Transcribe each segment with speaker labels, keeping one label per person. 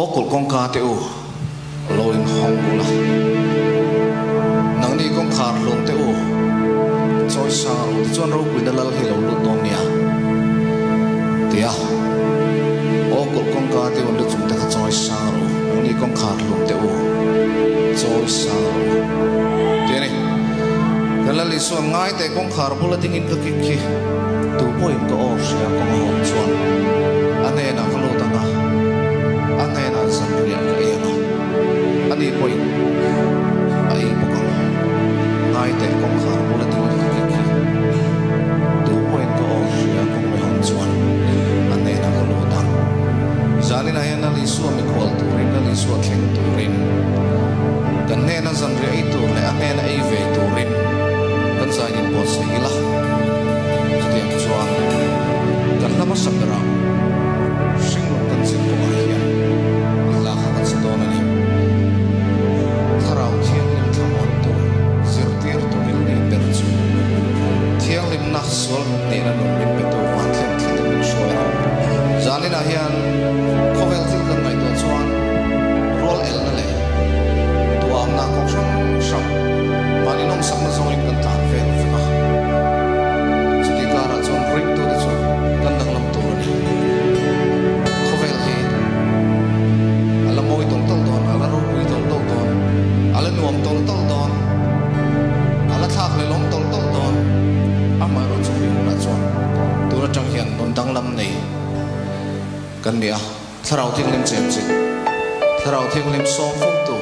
Speaker 1: okul kong ka te u loin hong bula nang ni kong khar lom te u choi sa ro ti chuan ro pui dalal hi lo lu tom nia tia okul kong ka te u lu chung ta choi sa ro nang ni kong khar lom te u choi sa ro tia ni dalal li suam ngai te kong khar bula ding in ka ki ki tu poin ko or sia kong hong chuan ane na ka lo ta nga ane na san ria ka e na ani poin ai pokang ngai te kong khar bula ding in ka ki ki tu poin ko or sia kong me hong chuan ane na ka lo ta zali na yan na li suam mi kwal tu rin na li suam keng tu rin kan ne na san ria i tu le ane na i ve tu rin kan sa yin po sa ila tiang chuan kan lama sakra sing kan sin ko hian la kha kan sto na ni tharau thiang lim thamon to zirtir to lim ni per chu thiang lim na sol ni na nom lim pe to wan thlen thlen min shoya zali na hian khovel thil kan ngai to chuan rol el na le to am na ko sam mani nong sam na zong in kan tan ve fa kara chuan ring tu chu kan dang lam tu ni khovel hi ala moi tong tong don ala ro pui tong tong don ala nuam tong tong don ala thak le long tong tong don ama ro chu ri na chuan tu ra tang hian don dang lam nei kan nia tharau thing lim chem chi tharau thing lim som phung tu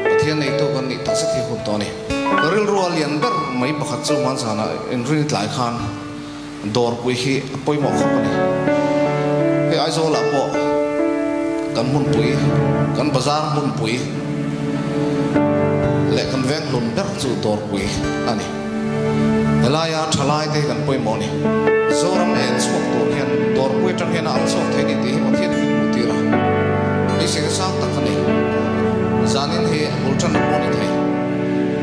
Speaker 1: pathian nei tu kan ni ta sa thi hun to ni ril rual yan ber mai pakhat chu man sana in rin tlai khan dor pui hi poi mo khop ni he ai zo la po kan mun pui kan bazar mun pui le kan vek lun ber chu dor pui ani helaya thalai te kan poi mo ni zoram en chok to hian dor pui tang hian al chok the ni ti hi pathian ni mutira ni se sa tak ni zanin he ultan po ni thai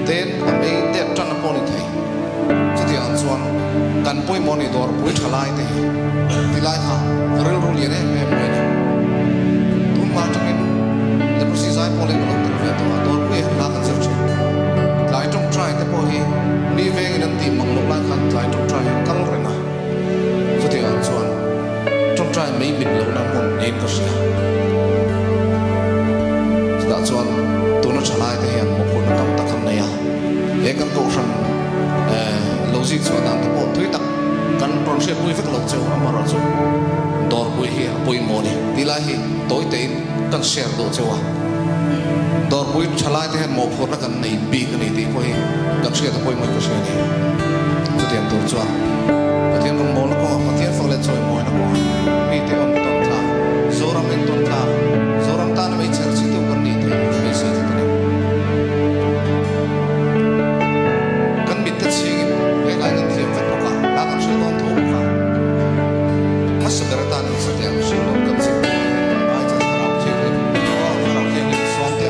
Speaker 1: ten ami te tan poni thai chiti an chuan kan poi moni dor pui thalai te tilai ha rel rul yene me me tum ma tamin le prosi sai pole ko ter ve to dor pui la kan ser chi lai tong try te po hi ni ve in ti mang lo la kan lai tong try kal re na chiti an chuan tong try me mit lo na mon nei ko sia da chuan tu na thalai te hian mo phu na kam takam na ya le kan ko ran logic chuan ang te po thui tak kan pron she pui vek lo cheu amara chu dor pui hi pui mo ni tilai hi toi te kan share do chewa dor pui thalai te hian mo phu na kan nei bi kan ni ti ko hi kan share ta pui mo ko share ni chu tian tur chuan pathian rong mo na ko pathian fak le choi mo na ko mi te om ton tha zoram en ton tha zoram ta na mai cher chi tu kan ni te mi se ta ni kan bit ta chi le ga ni thiam vet ko ka la kan shil don tho ka mas gar ta ni sa tiang shil don kan chi ai cha sarau chi le sarau chi le som te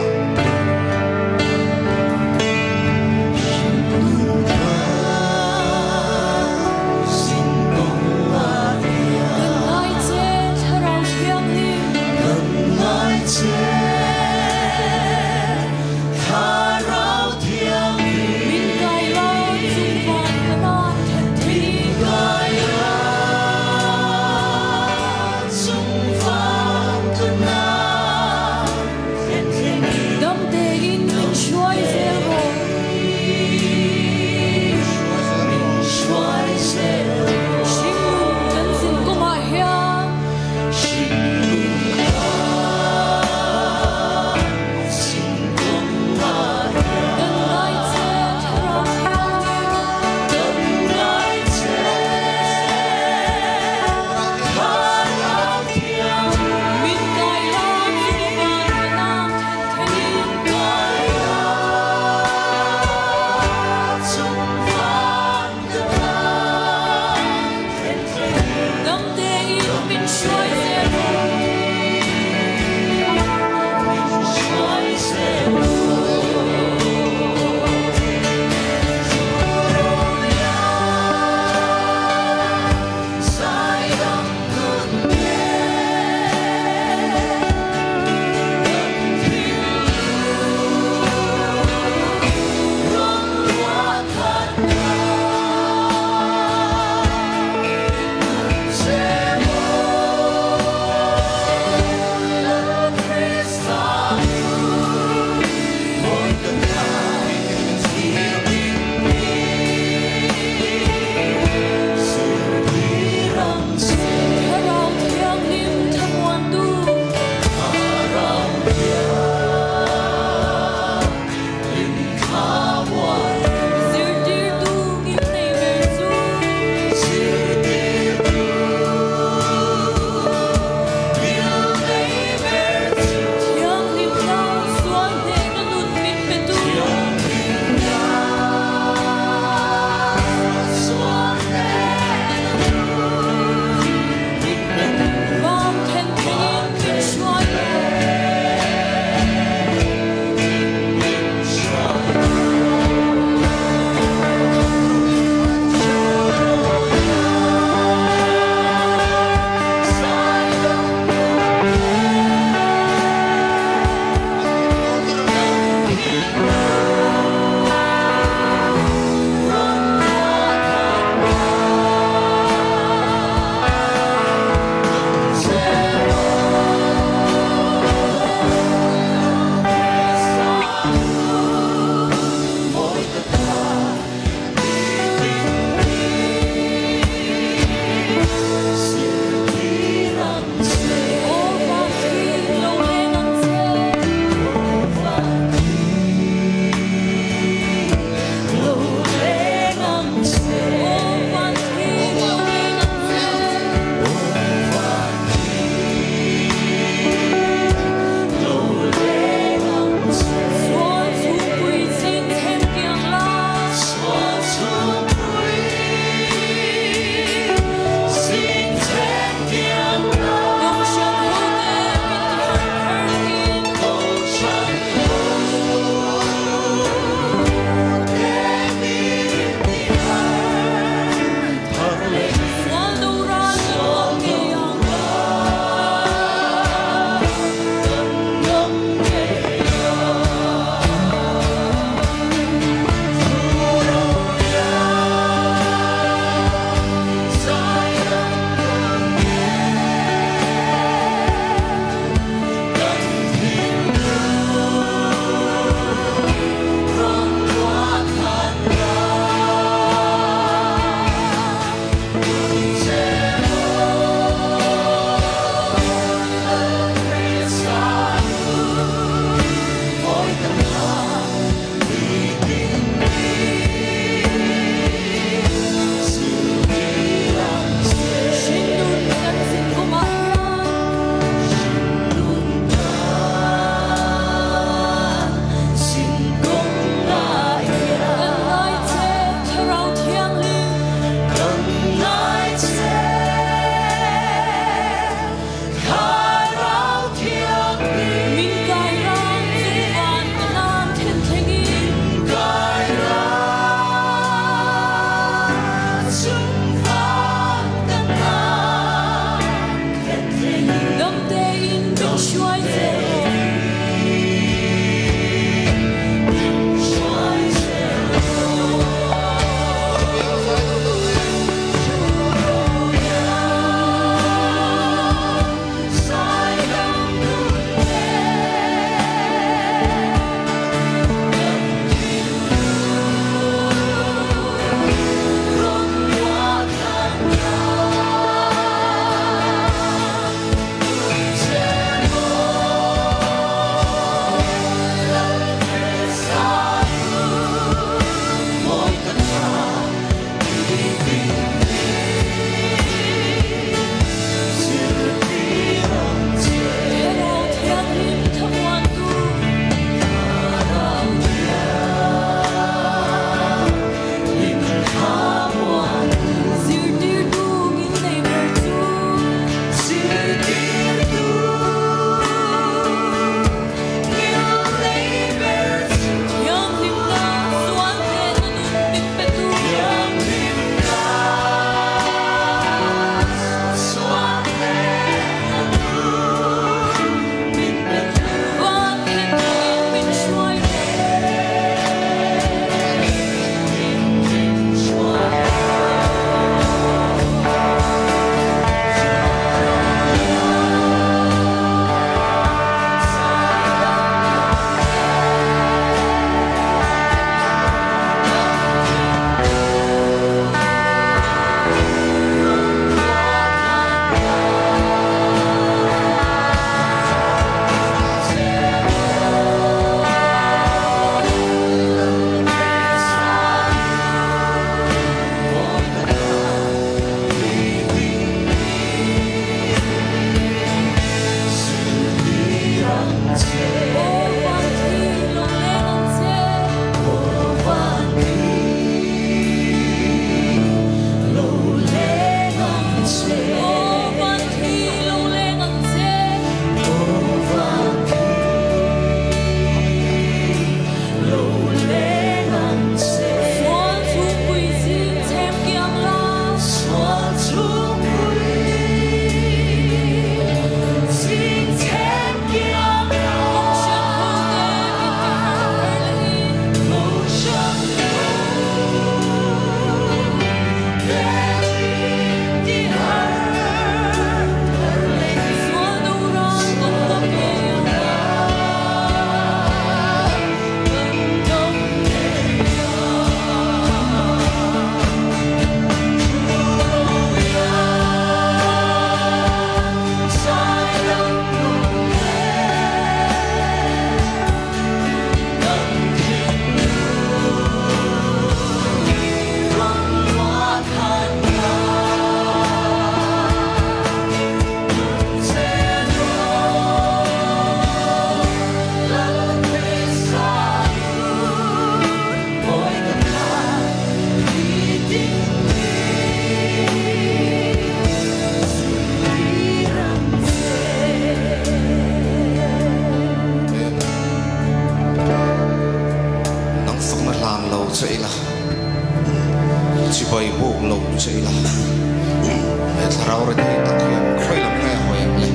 Speaker 1: rau rồi thì tất nhiên khơi làm nghe hỏi em lên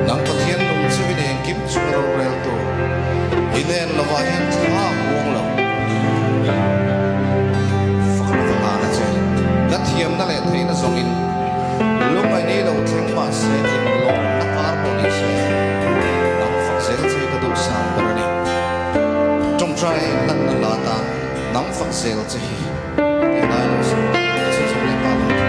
Speaker 1: nắng có thiên lùng chưa biết đến kiếm chúa rau rêu tu in nên là vài hiện tha buông lâu phát là na chơi gắt thiêm na lệ thấy na zong in lúc này đi đầu thèm mà sẽ in lông na phá bộ đi sẽ nắng phát sẽ chơi cái đồ sang bờ này trong trai lăn lăn la ta nắng phát sẽ chơi thì lại là sự sống lên ba lần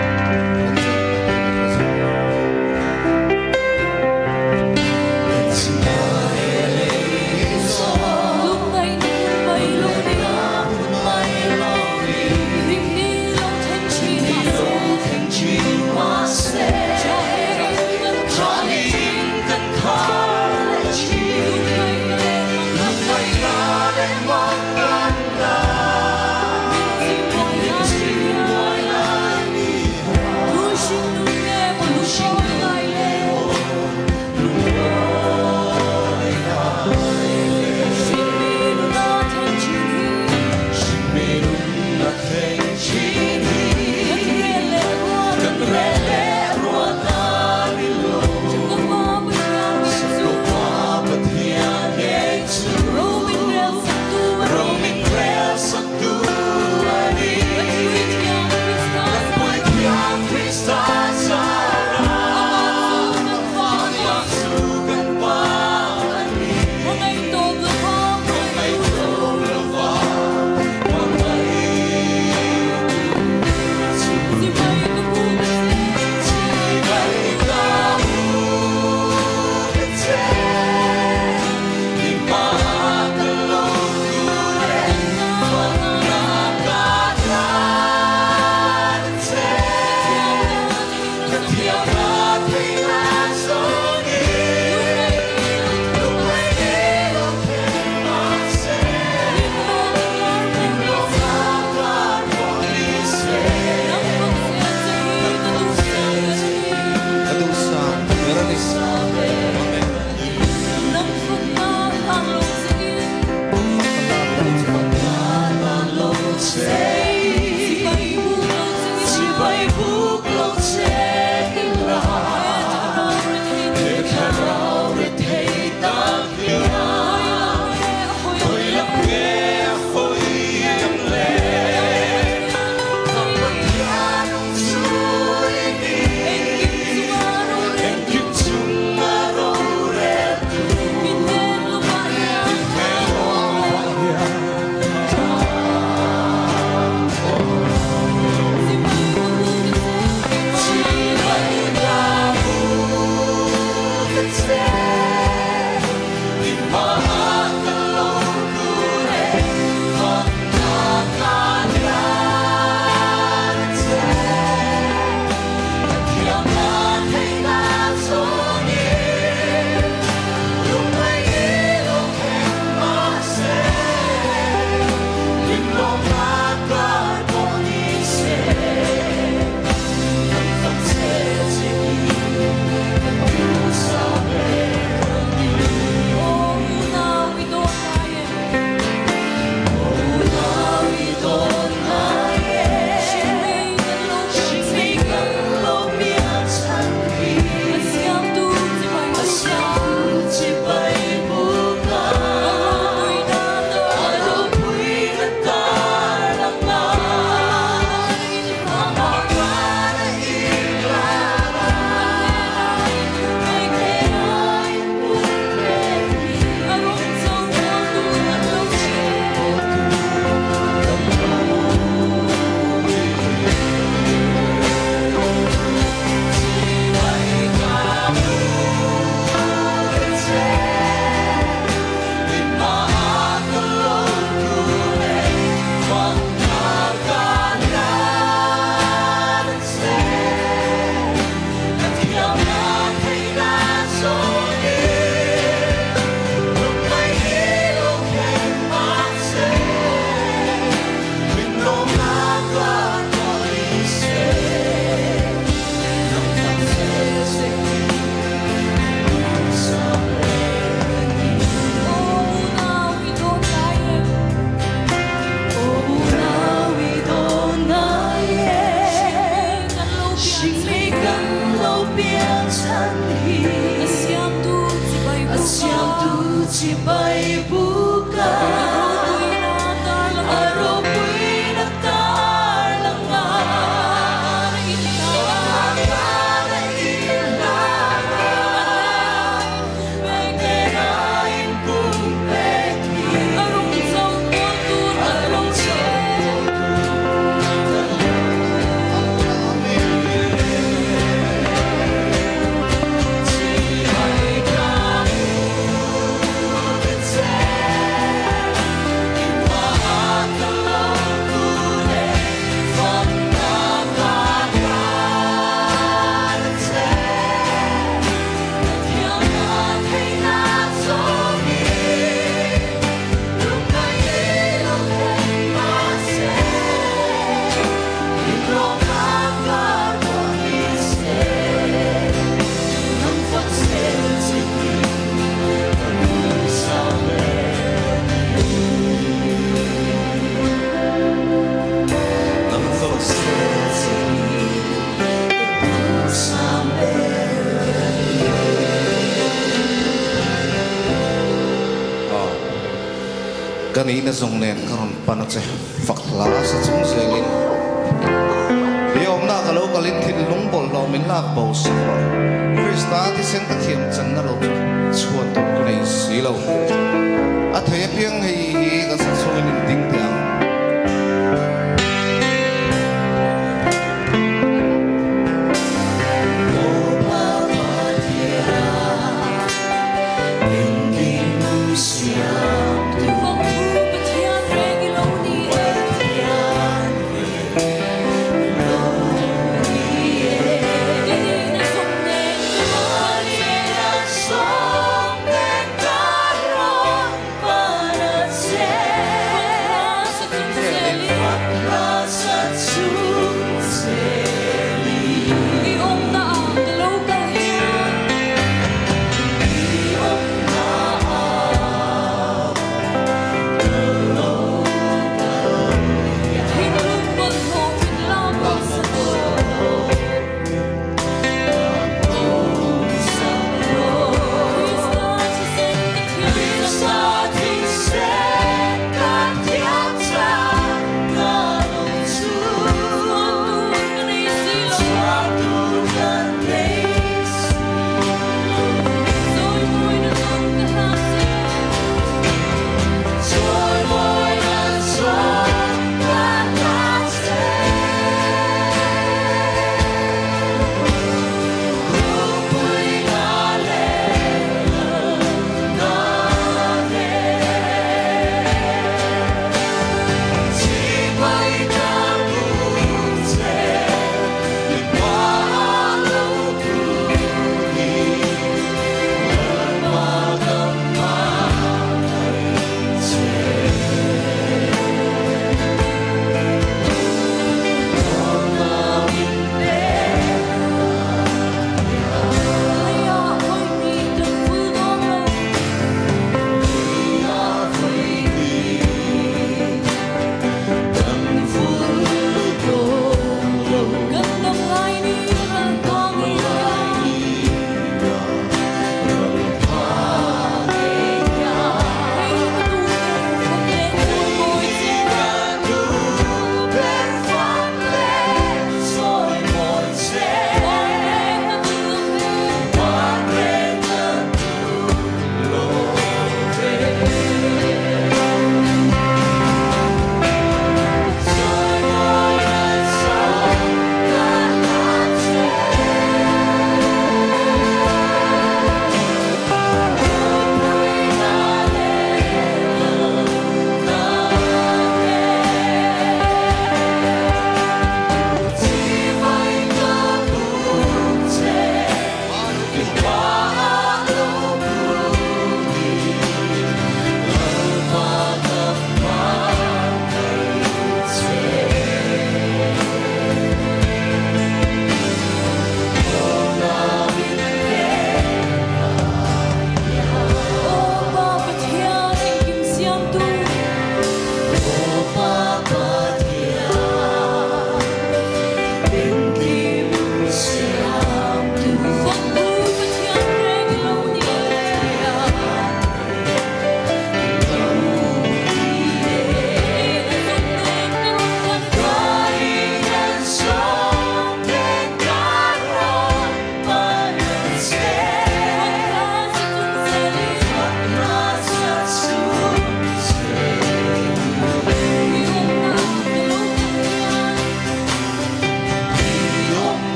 Speaker 2: 变成鱼，想肚子背不干。
Speaker 1: Kanina zong nen karon panat sa fakla sa chung zelin yom na kalau kalin thil lung bol lo min lak bo sa Krista ti sen ta thiam chan na lo chuan to ku nei si lo a the piang hei ka sa chung in ding tiang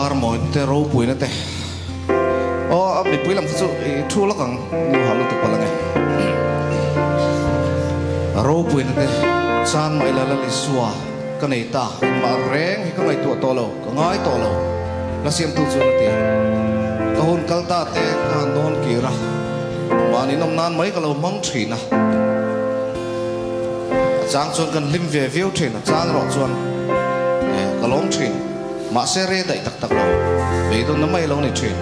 Speaker 1: par moi te ro pui na te o mi pui lam chu thu la kang nu ha lu tu pala nge ro pui na te chan mai la la li suwa ka nei ta ma reng hi ka ngai tu to lo ka ngai to lo la siam tu chu la ti ka hun kal ta te ka non ki ra ma ni nom nan mai ka lo mang thri na chang chon kan lim ve view thrin chang ro chon ka long thrin ma se re dai tak tak lo be do na mai lo ni thrin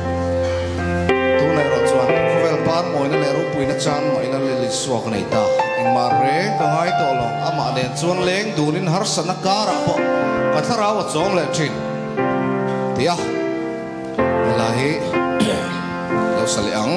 Speaker 1: tu nai ro chon vel par moi na le ro pui na chan mai na le li suwa ka nei ta eng ma re ka ngai to lo ama len chon leng dunin har sana ka ra po ka thara wa chom le thrin tia la hi lo sali ang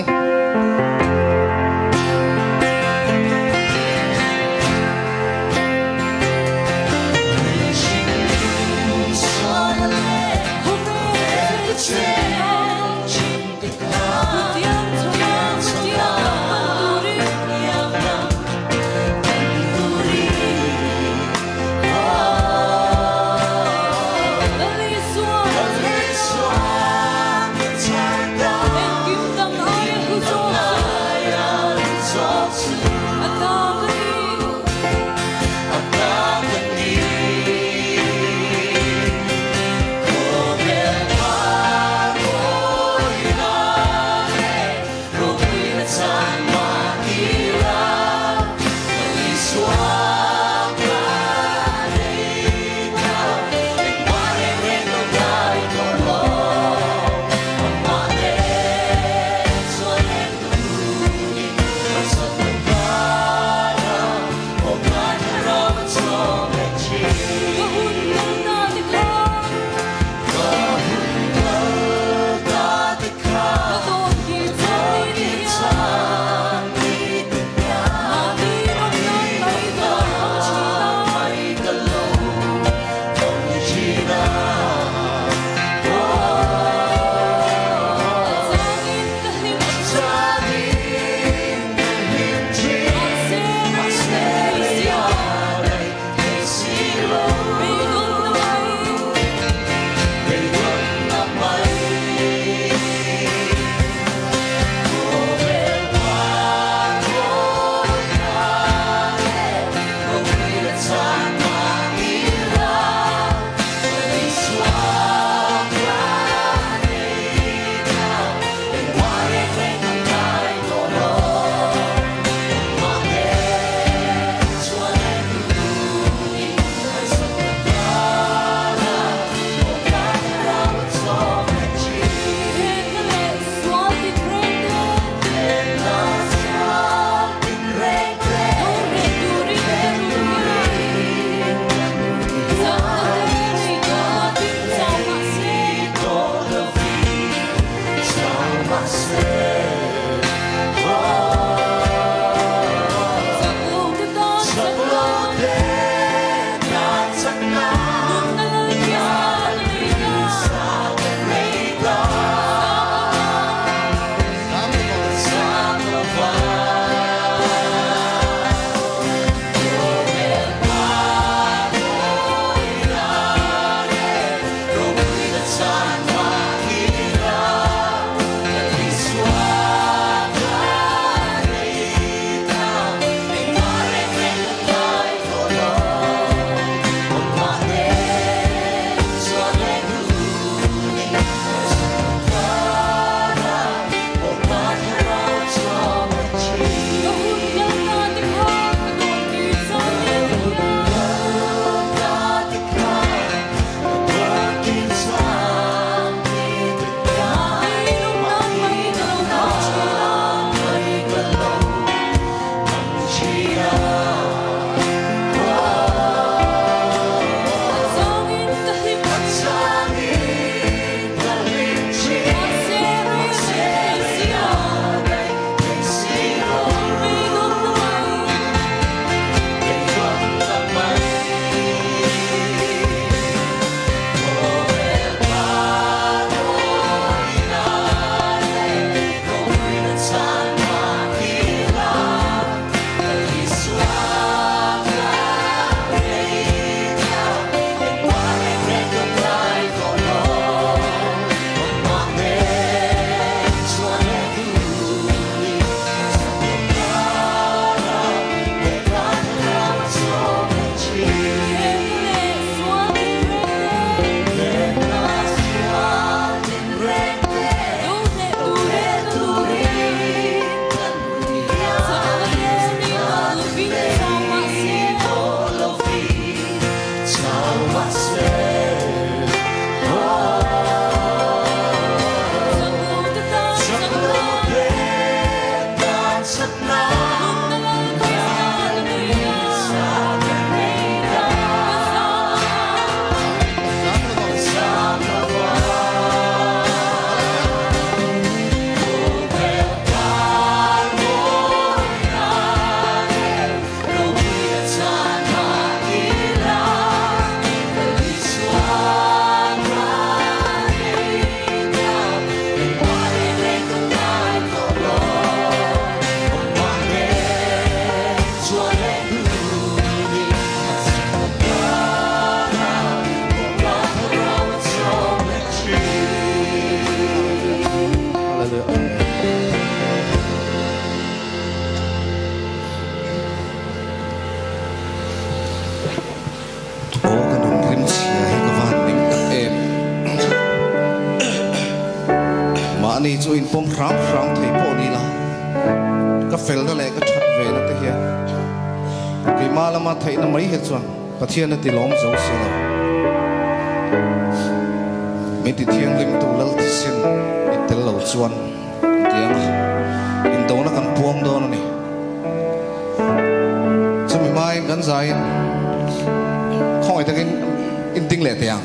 Speaker 1: ni chu in pom rang thei po ni la ka fel na le ka that ve na te hian ki malama thei na mai he chuan pathian na ti lom zo si la mi ti thiang lim tu lal ti sin mi tel lo chuan tiang in do na kan puang do na ni chu mi mai kan zai khoi ta kin in ting le tiang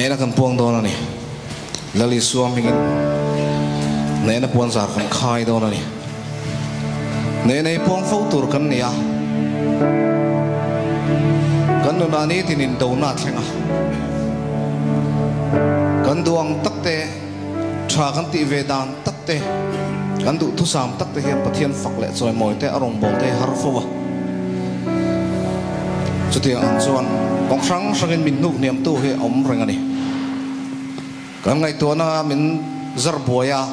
Speaker 1: này là cần buông đó này, là lý do mình này là buông giả cần khai đó này, này buông phẫu thuật cần này à, cần đồ này thì nên đầu nát lên à, cần duang tắc tê, trả cần tị về đàn tắc tê, cần đủ thu sám tắc tê hiện bát thiên phật lệ rồi mọi tê arong bồ tê har phô à, cho tiền ăn chuan bóng sáng sáng mình nụ niệm tu hệ ống rồi ngay cái ngày tuần na mình zar boya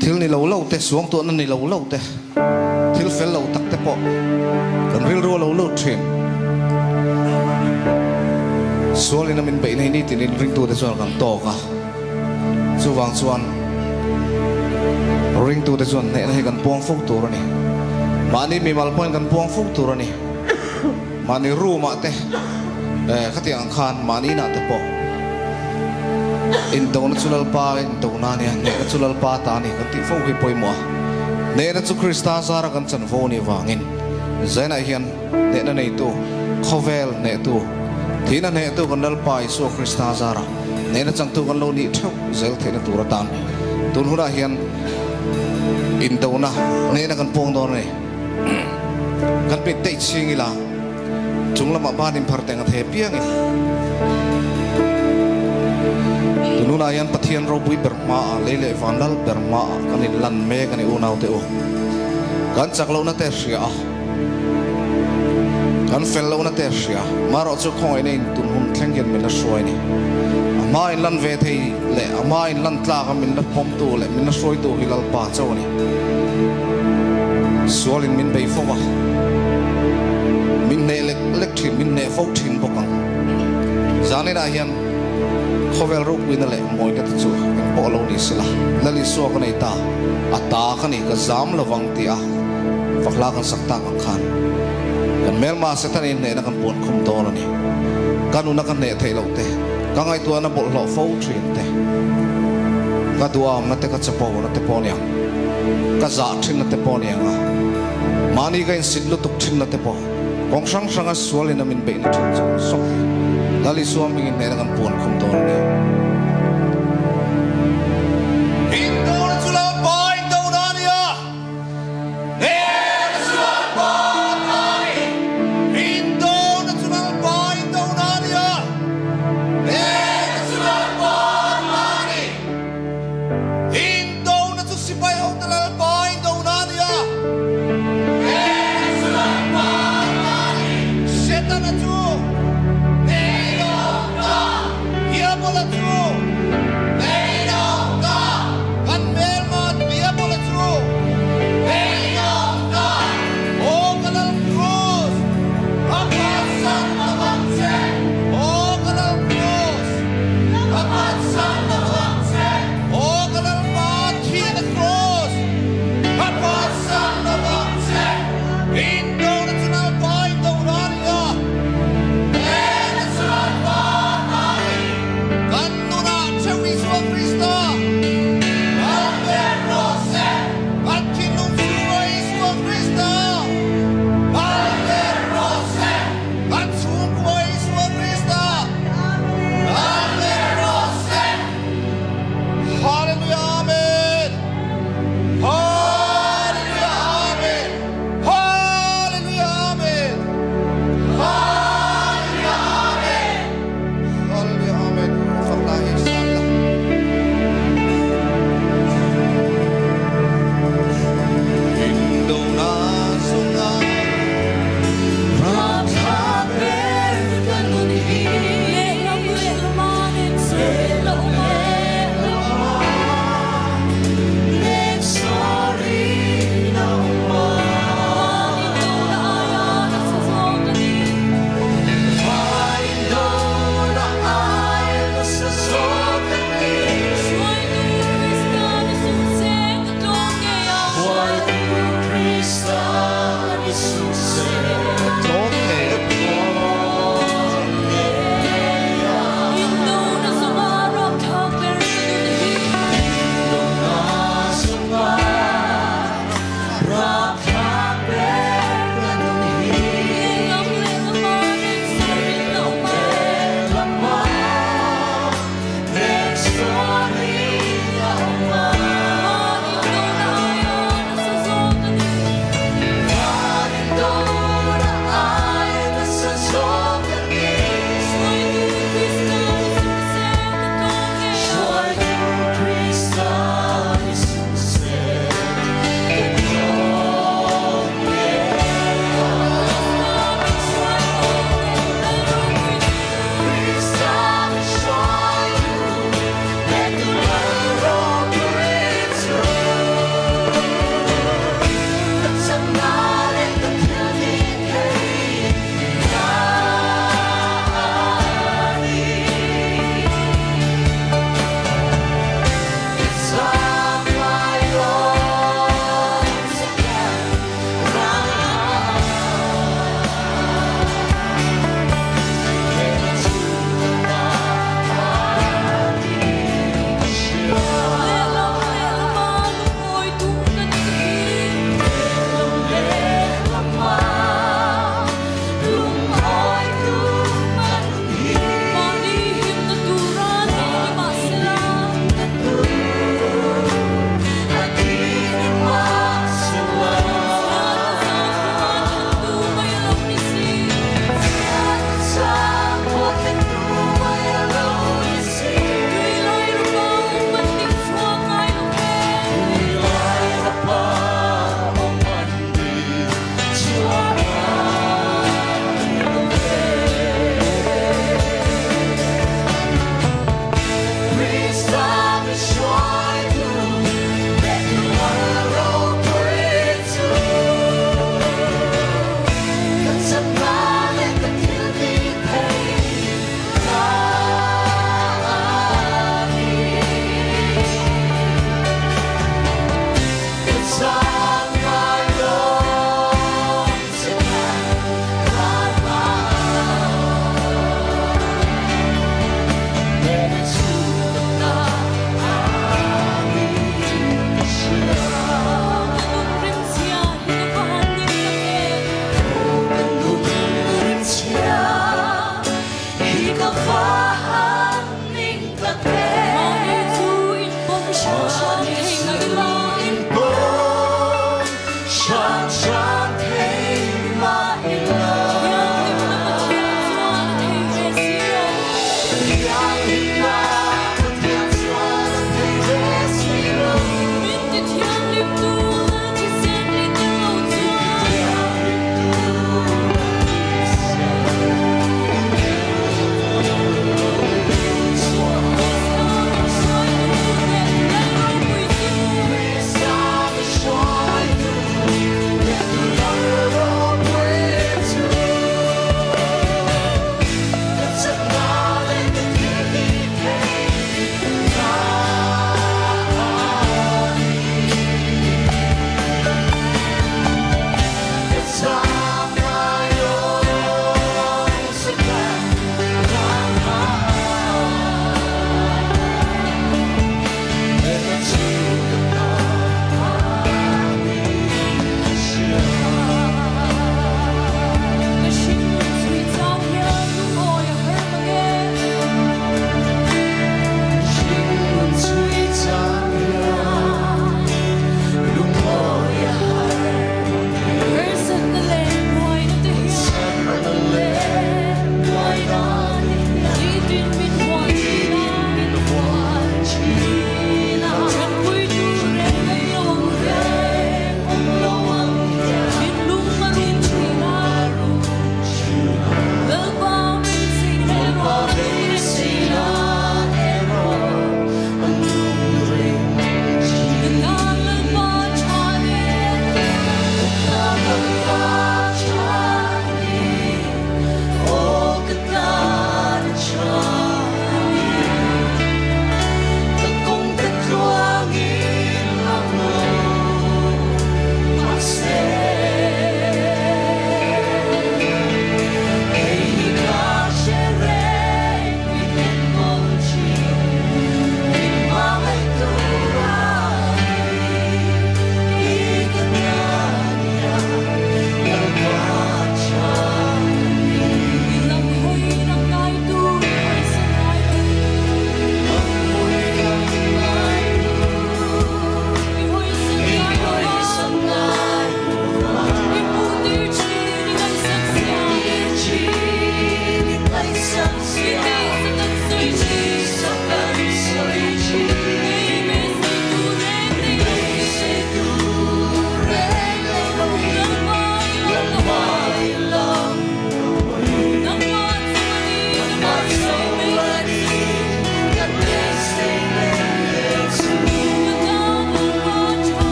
Speaker 1: thiếu ni lâu lâu te xuống tuần na ni lâu lâu te thiếu phèn lâu tắc te po cần ril ro lâu lâu train số lên na mình bị này đi thì nên ring tu te chuan cần to cả chu vang chuan ring tu te chuan này là cần buông phúc tu rồi nè mà ni mi mal point cần buông phúc tu rồi nè mà ni ru mà te khát tiếng khan mà ni na te po in đâu nó chulal pa in đâu na nè nè nó chulal pa ta nè cái tiếng phô hi poi mo nè nó chu Krista ra kan chan phô ni wangin zai na hian nè na nei tu khovel nè tu thi na nè tu kan dal pa isu Krista ra nè na chang tu kan lo ni thau zel the na tu ra tan tun hura hian in đâu na nè na kan pong do nè kan pe te chingi la chung lama ba dim phar teng the piang nuna yan pathian ro bui berma lele vanal berma kan in lan me kan unau te o kan chaklo na te ria kan fello na te ria maro chu khoi nei tun hum thleng gen mena soi ni ama in lan ve thei le ama in lan tla ka min na pom tu le min na soi tu hilal pa chaw ni sualin min bei fo wa min ne lek thin min ne fo thin bokang zani da hian khovel ro kuin le moi ka chu po lo ni sila lali so ka nei ta ata ka ni ka zam lawang ti a fakla kan sakta kan khan kan mel ma se tan in ne na kan pon khum to lo ni kanu na kan ne thei lo te ka ngai tu na bol lo fo thin te ka duam na te ka chapo na te po nya ka za thin na te po nya nga mani ka in sidlu tuk thin na te po kong sang sanga sual in amin be na thin chu sok lali suam mingin ne kan pon khum to ni indo na chula pa indo na nia ne chula pa ai indo na chula pa indo na nia ne chula pa ai indo na chu sipai ho ta pa indo na nia ne chula pa ai setana chu Bola tu
Speaker 2: Don't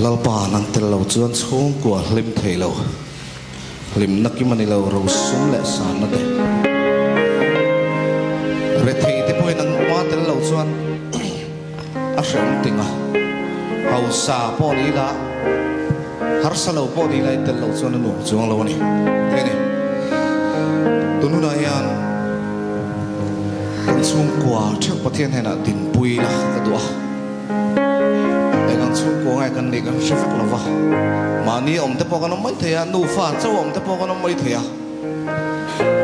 Speaker 1: lalpa nang tel lo chuan chhung kwa hlim thei lo hlim naki mani lo ro sum le san na de re thei te poi nang ma tel lo chuan a hrem tinga hau sa po ni la har sa lo po ni lai tel lo chuan nu chuang lo ni te ni tunu na yan kan chhung kwa thak pathian hena din pui la ka tua chung ko ngai kan ni kan shifak lova mani om te pokan mai thaya nu fa chaw om te pokan mai thaya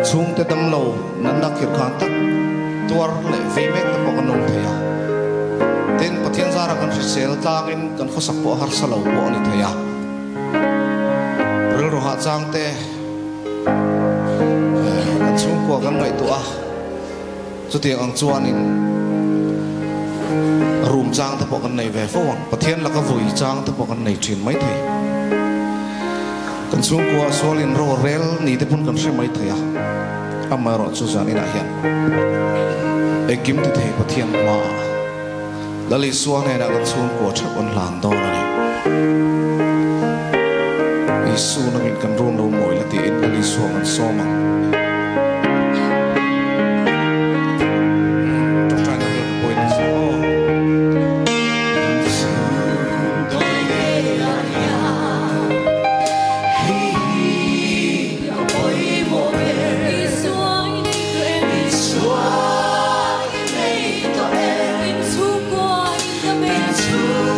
Speaker 1: chung te dam lo nan nak khir khan tak tuar le ve mek te pokan nom thaya ten pathian zara kan sel tangin kan khosak po har salo po ni thaya ril ro ha chang te kan chung ko kan ngai tu a chuti ang chuanin room chang te pokan nei ve fo wang pathian la ka vui chang te pokan nei thin mai thei kan chung ko solin ro rel ni te pun kan hre mai theya amaro chu zan ina hian e kim ti thei pathian ma lali suan ne na kan chung ko thak on lan do na ni isu na min kan ron lo moi la ti in lali suan an so ma
Speaker 2: Hãy subscribe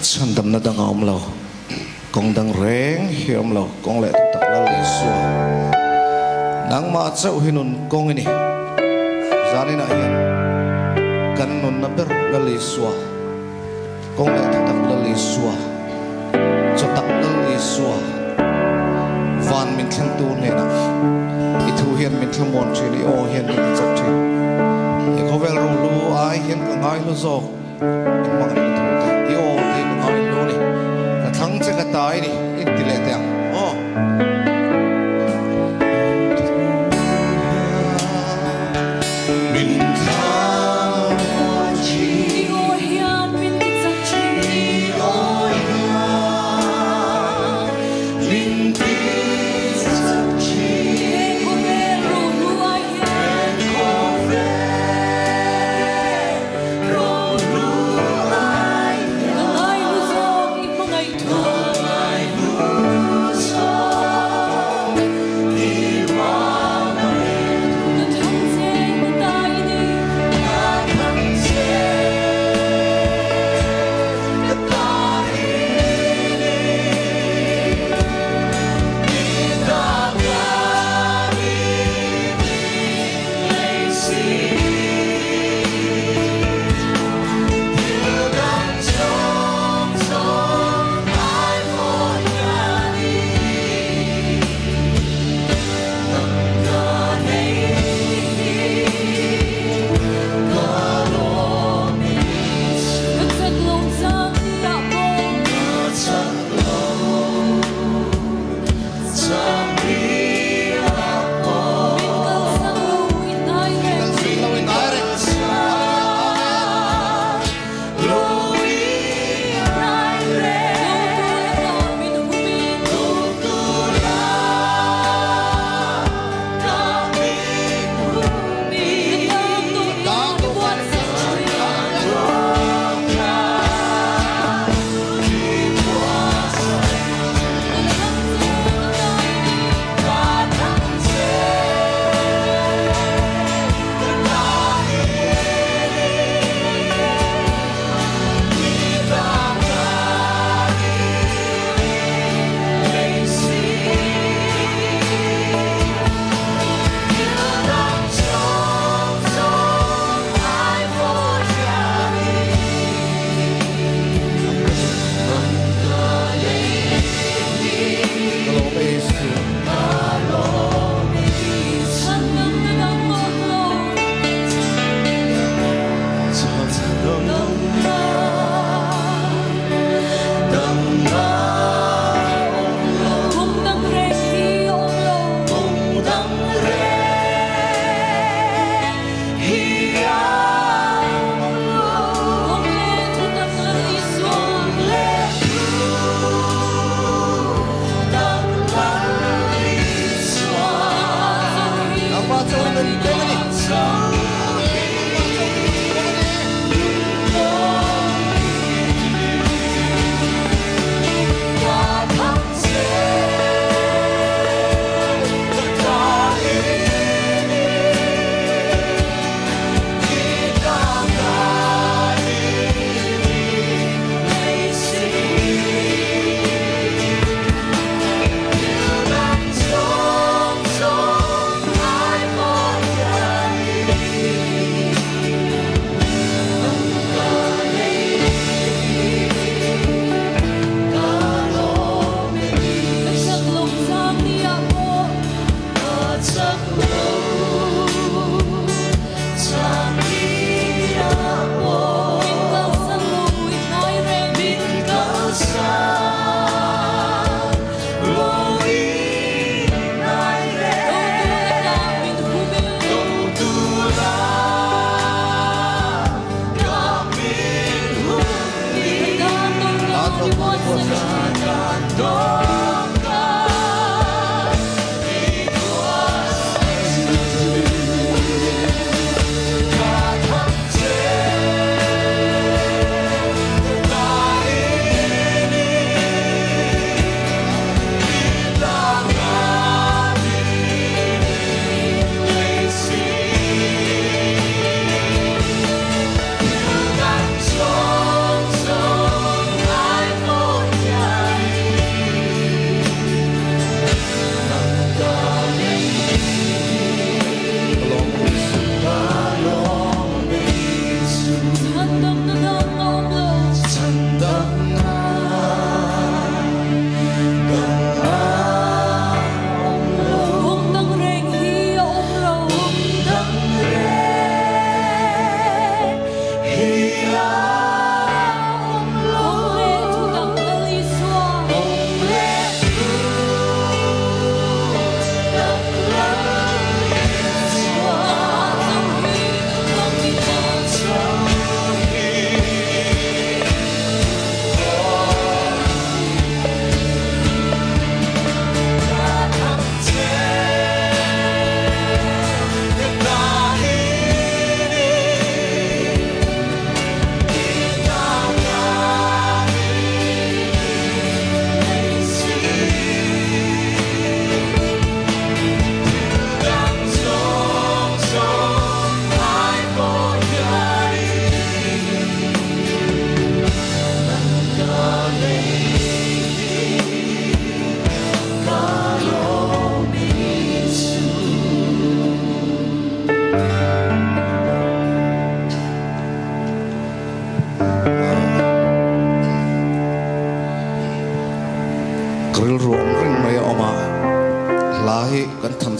Speaker 1: chân đầm na đang om lo con đang reng hiểm lo con lệ tụt la lì xua nang ma chau hinun con ini zani na hian kan nun na ber la lì xua con lệ tụt la lì xua cho tak la lì xua van min thang tu ne na i thu hian min thang mon chini o hian min chap thi e ko vel ro lu ai hian ka ngai lu zo in mang ni thu i o ti ka ngai lu ni ka thang che ka tai ni in ti le tang o min thang mon chi o hian min ti chap thi o hian min ti chap thi e ko vel ro lu ai hian ko vel ro lu ai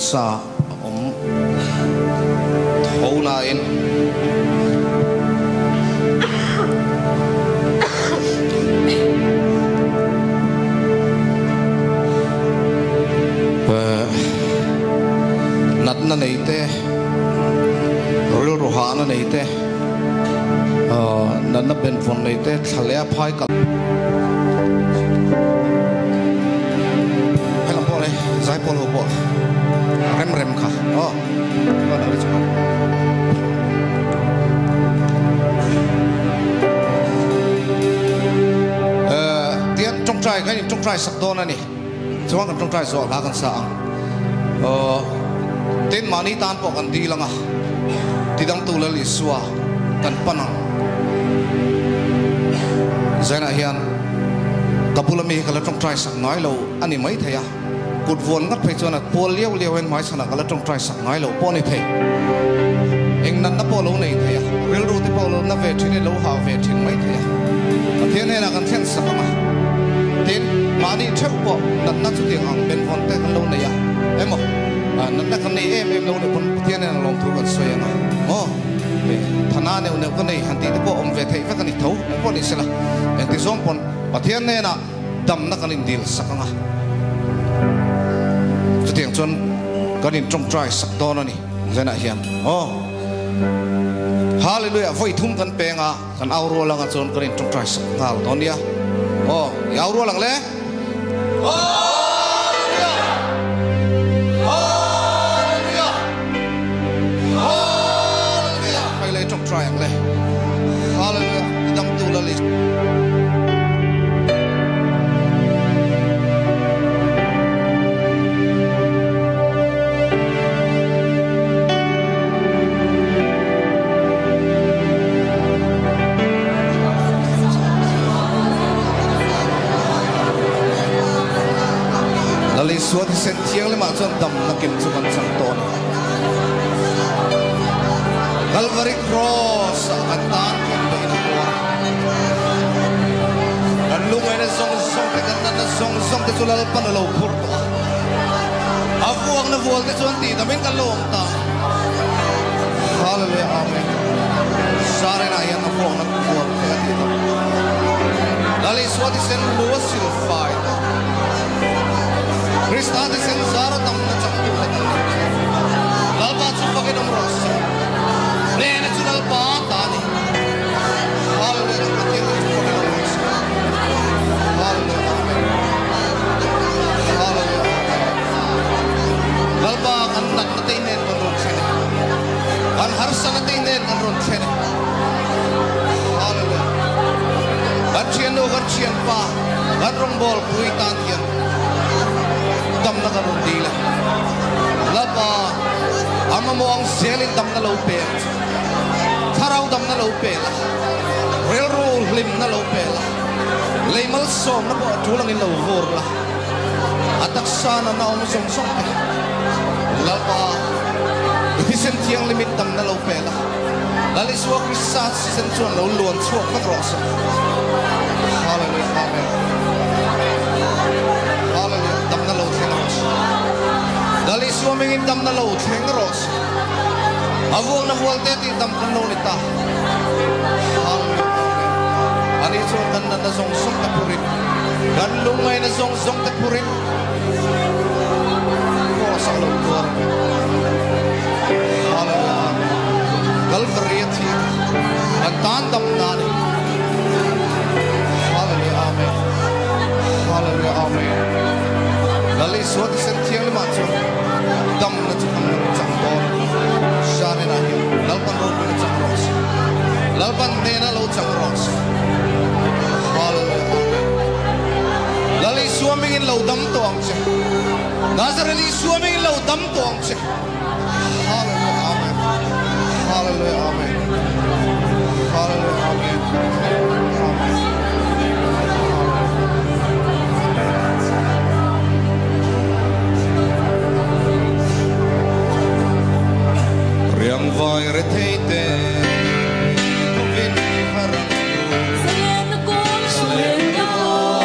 Speaker 1: sa thâu na in nat na nei te ril roha na nei te nat na ben phone nei te thalea phai ka hello pole zai pole ho rem kha na ri chu tian trong trai cái trong trai sak don ani chuang kan trong trai zo la kan sa ten mani tan po kan di langa tidang tu lali suwa kan panang zaina hian kapulami kala trong trai sak ngai lo ani mai thaya kut von ngat phei chona pol liao liao hen mai sana kala trong trai sak ngai lo po ni thei eng nan na polo nei thaya ril ru ti polo na ve thine lo ha ve thin mai thaya athian he na kan then sakama ten mani thep po nan na chu tiang ang ben von te kan lo nei ya emo nan na kan nei em lo ne pon athian na long thu kan soya na thana ne ne kan nei han ti te po om ve thei fa kan ni tho po ni sela en ti zong pon athian ne na dam na kan in dil sakanga chu tiang chon kan in trong trai sak don ani zena hian hallelujah voi thum kan penga kan auro langa chon kan in trong trai sak ngal don ya auro lang le try ang le hallelujah idang tulali lali suat sentiang le ma chon dam na kim chu kan sang ton Calvary cross at tan kan ba ina ko an lungay na song te kan na song te sulal panalo purto afuang na vuol te chon ti damin kan long ta hallelujah amen sare na yan afuang na vuol te dito lali swati sen luwas silfai Krista te sen zaro tam na chakti lalba chupake nam ros Nene chunal pata ni hallelujah hallelujah lalba kan nat na tinen kan ron chene kan harsa na tinen kan ron chene hallelujah kan chien pa kan rong bol pui tan kian dam na kan ron dila lalba ama mo ang selin dam na lope Tharaw dam na lope la railroad lim na lope la leimal som na po tulang in lovor la atak sana na om song song lalpa efficient yang limit dam na lope la laliswa krisat sen chuan lo luan chuak na cross hallelujah amen hallelujah dam na lo theng ros laliswa mingin dam na lo theng ros Avuang na vual te ti tam kan lo nita. Hallelujah. Ani so kan na song song ta purin. Kan lumay na song song ta purin. Ko sa lo ko. Hallelujah. Calvary ti. Ang tandam na ni. Hallelujah. Amen. Hallelujah. Amen. Lali so ti sentiang le ma so. Dam na chu kan lo chang bo. Shane na hi lalpan ro ni chang ros lalpan ne na lo chang ros hallelujah lali suaming in lo dam to ang che nazareli suaming in lo dam to ang che hallelujah amen hallelujah amen hallelujah amen Riang vai reteite Kovin harang
Speaker 2: Selen ko Selen ko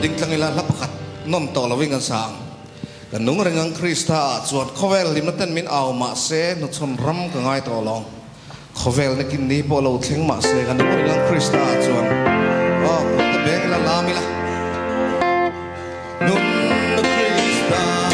Speaker 1: ding tlangila lapakat nom to lawing an sang kan nung rengang Krista chuan khovel limnaten min aw ma se nu chon ram ka ngai to long khovel ne kin ni po lo thleng ma se kan nung rengang Krista chuan put the beng la lamila nung Krista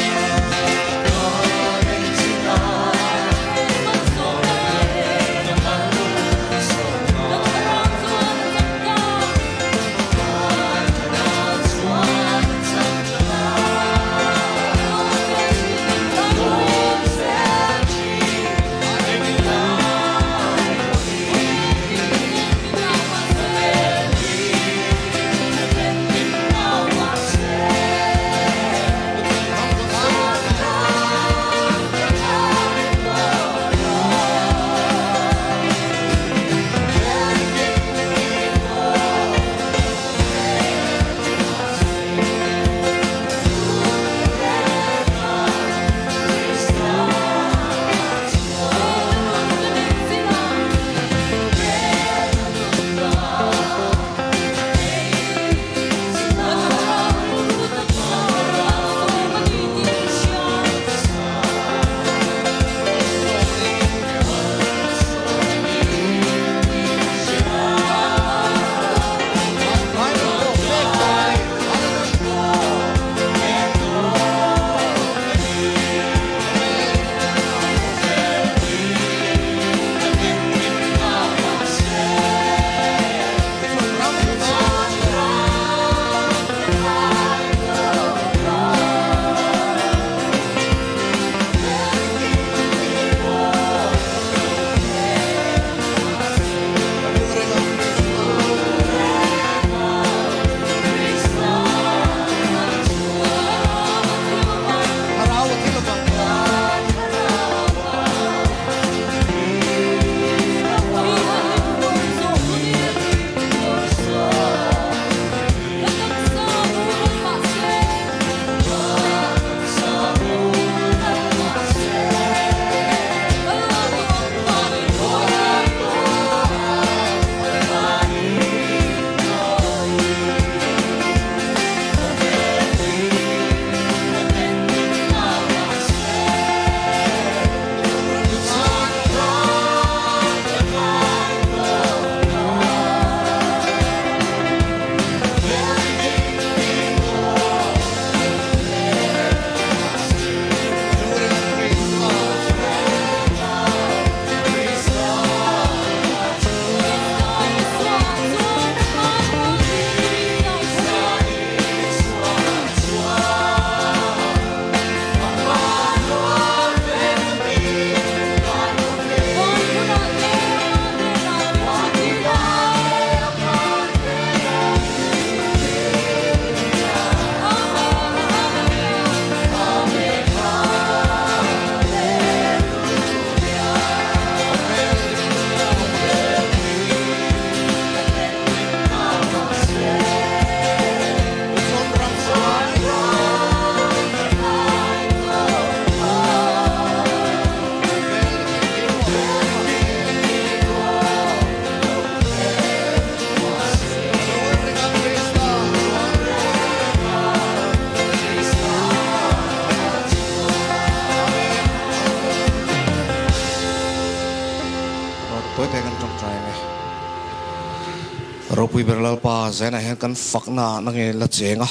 Speaker 1: Ropi berlal pa zena hen kan fakna nangi la chenga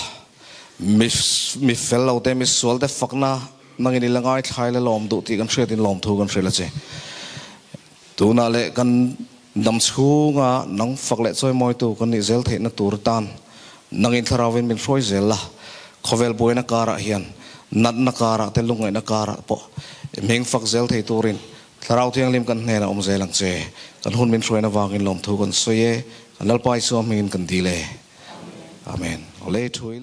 Speaker 1: mi fellow te mi sol te fakna nangi ni langai thai le lom du ti kan hretin lom thu kan hrela che tu na le kan dam chunga nang fakle choi moi tu kan ni zel the na tur tan nangin tharawin min hroi zel la khovel boina kara hian nat na kara te lungai na kara po meng fak zel thei turin tharau thiang lim kan hne na om zelang che kan hun min hroi na wangin lom thu kan soye kan lalpai so min kan dile amen ole thuila